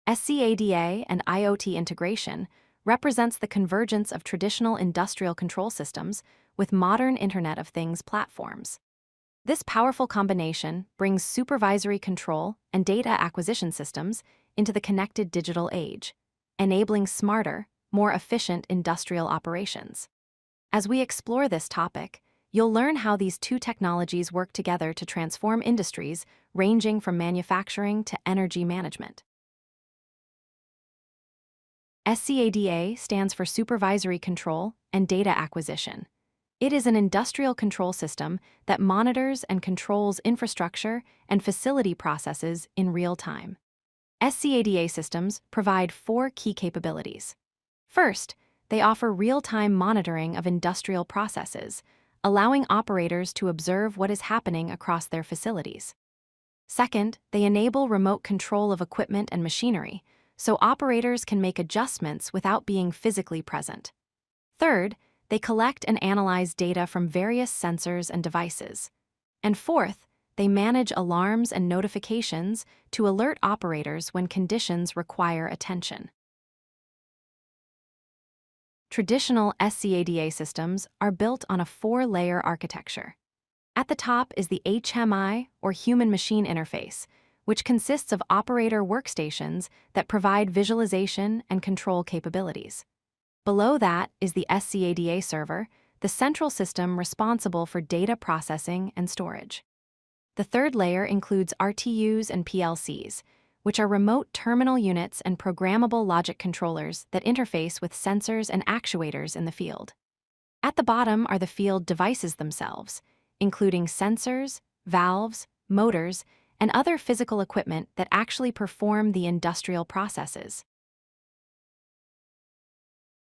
SCADA and IoT Integration represents the convergence of traditional industrial control systems with modern Internet of Things platforms. This powerful combination brings supervisory control and data acquisition systems into the connected digital age, enabling smarter, more efficient industrial operations. As we explore this topic, you'll learn how these two technologies work together to transform industries ranging from manufacturing to energy management. SCADA stands for Supervisory Control and Data Acquisition. It is an industrial control system that monitors and controls infrastructure and facility processes in real time. SCADA systems provide four key capabilities. First, they offer real-time monitoring of industrial processes, allowing operators to observe what is happening across their facilities. Second, they enable remote control of equipment and machinery, so operators can make adjustments without being physically present. Third, they collect and analyze data from various sensors and devices. And fourth, they manage alarms and notifications to alert operators when conditions require attention. Traditional SCADA systems are built on a four-layer architecture. At the top is the HMI, or human-machine interface, which consists of operator workstations that provide visualization and control capabilities. Below that is the SCADA server, the central system responsible for data processing and storage. The third layer includes RTUs and PLCs, which are remote terminal units and programmable logic controllers that interface with sensors and actuators in the field. At the bottom are the field devices themselves, including sensors, valves, motors, and other physical equipment that actually perform the industrial processes.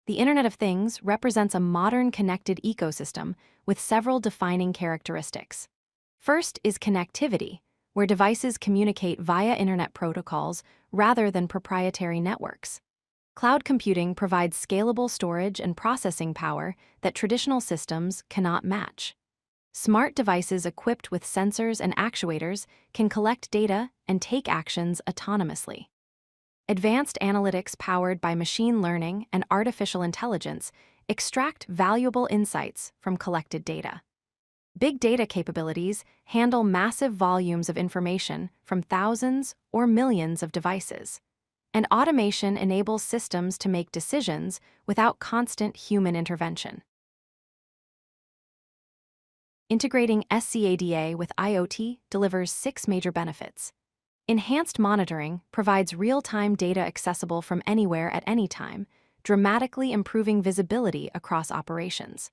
The Internet of Things represents a modern connected ecosystem with several defining characteristics. First is connectivity, where devices communicate via Internet protocols rather than proprietary networks. Cloud computing provides scalable storage and processing power that traditional systems cannot match. Smart devices equipped with sensors and actuators can collect data and take actions autonomously. Advanced analytics powered by machine learning and artificial intelligence extract valuable insights from collected data. Big data capabilities handle massive volumes of information from thousands or millions of devices. And automation enables systems to make decisions without constant human intervention. Integrating SCADA with IoT delivers 6 major benefits. Enhanced monitoring provides real-time data accessible from anywhere at any time, dramatically improving visibility across operations.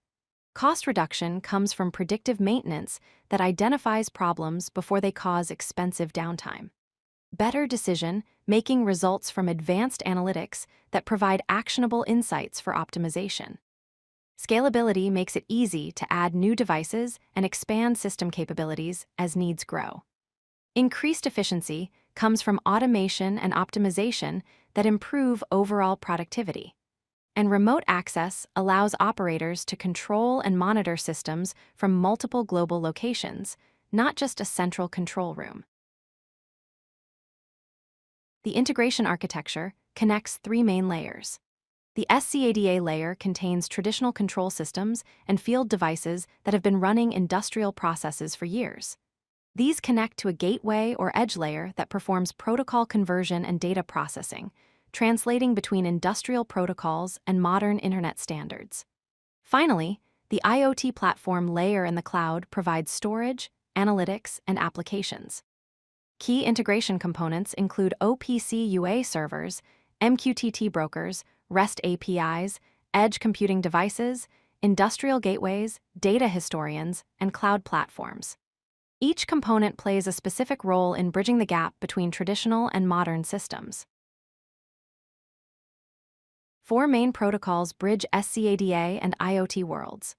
Cost reduction comes from predictive maintenance that identifies problems before they cause expensive downtime. Better decision-making results from advanced analytics that provide actionable insights for optimization. Scalability makes it easy to add new devices and expand system capabilities as needs grow. Increased efficiency comes from automation and optimization that improve overall productivity. And remote access allows operators to control and monitor systems from multiple global locations, not just a central control room. The integration architecture connects 3 main layers. The SCADA layer contains traditional control systems and field devices that have been running industrial processes for years. These connect to a gateway or edge layer that performs protocol conversion and data processing, translating between industrial protocols and modern Internet standards. Finally, the IoT platform layer in the cloud provides storage, analytics, and applications. Key integration components include OPC UA servers, MQTT brokers, REST APIs, edge computing devices, industrial gateways, data historians, and cloud platforms. Each component plays a specific role in bridging the gap between traditional and modern systems. 4 main protocols bridge SCADA and IoT worlds.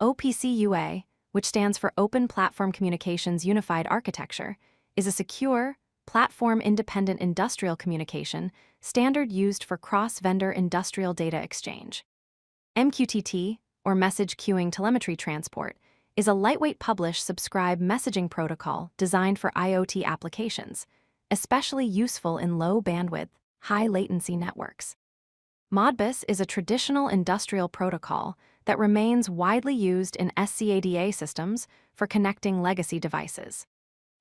OPC UA, which stands for Open Platform Communications Unified Architecture, is a secure, platform-independent industrial communication standard used for cross-vendor industrial data exchange. MQTT, or Message Queuing Telemetry Transport, is a lightweight publish-subscribe messaging protocol designed for IoT applications, especially useful in low-bandwidth, high-latency networks. Modbus is a traditional industrial protocol that remains widely used in SCADA systems for connecting legacy devices.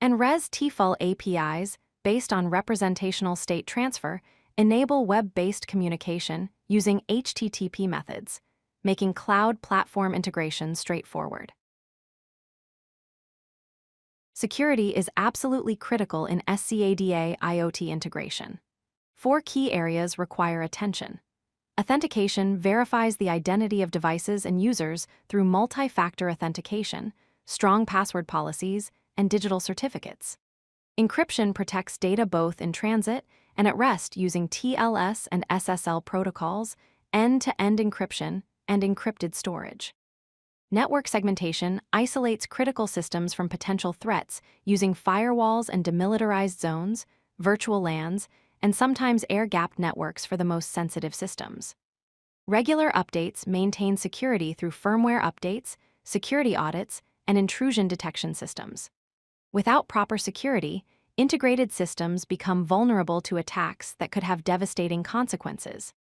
And REST-TFL APIs, based on representational state transfer, enable web-based communication using HTTP methods, making cloud platform integration straightforward. Security is absolutely critical in SCADA IoT integration. 4 key areas require attention. Authentication verifies the identity of devices and users through multi-factor authentication, strong password policies, and digital certificates. Encryption protects data both in transit and at rest using TLS and SSL protocols, end-to-end encryption, and encrypted storage. Network segmentation isolates critical systems from potential threats using firewalls and demilitarized zones, virtual LANs, and sometimes air-gapped networks for the most sensitive systems. Regular updates maintain security through firmware updates, security audits, and intrusion detection systems. Without proper security, integrated systems become vulnerable to attacks that could have devastating consequences.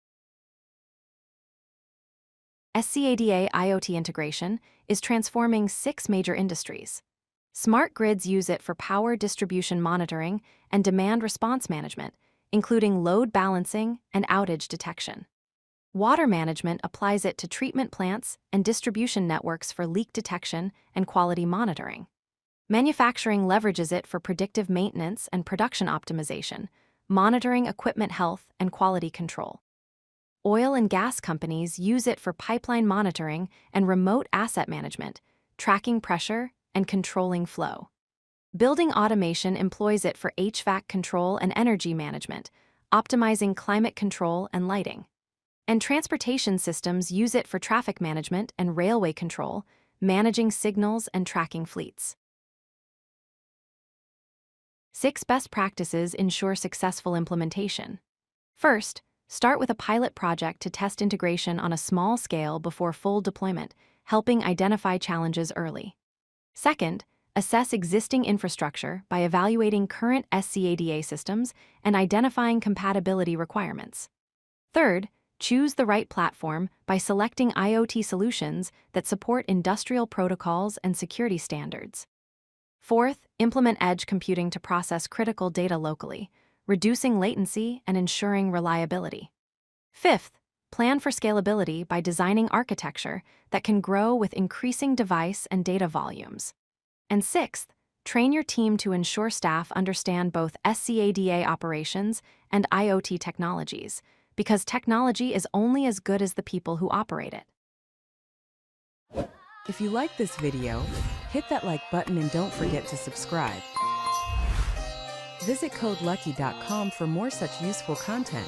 SCADA IoT integration is transforming 6 major industries. Smart grids use it for power distribution monitoring and demand response management, including load balancing and outage detection. Water management applies it to treatment plants and distribution networks for leak detection and quality monitoring. Manufacturing leverages it for predictive maintenance and production optimization, monitoring equipment health and quality control. Oil and gas companies use it for pipeline monitoring and remote asset management, tracking pressure and controlling flow. Building automation employs it for HVAC control and energy management, optimizing climate control and lighting. And transportation systems use it for traffic management and railway control, managing signals and tracking fleets. 6 best practices ensure successful implementation. First, start with a pilot project to test integration on a small scale before full deployment, helping identify challenges early. Second, assess existing infrastructure by evaluating current SCADA systems and identifying compatibility requirements. Third, choose the right platform by selecting IoT solutions that support industrial protocols and security standards. Fourth, implement edge computing to process critical data locally, reducing latency and ensuring reliability. Fifth, plan for scalability by designing architecture that can grow with increasing device and data volumes. And sixth, train your team to ensure staff understand both SCADA operations and IoT technologies, because technology is only as good as the people who operate it. If you like this video, hit that like button and don't forget to subscribe. Visit codelucky.com for more such useful content.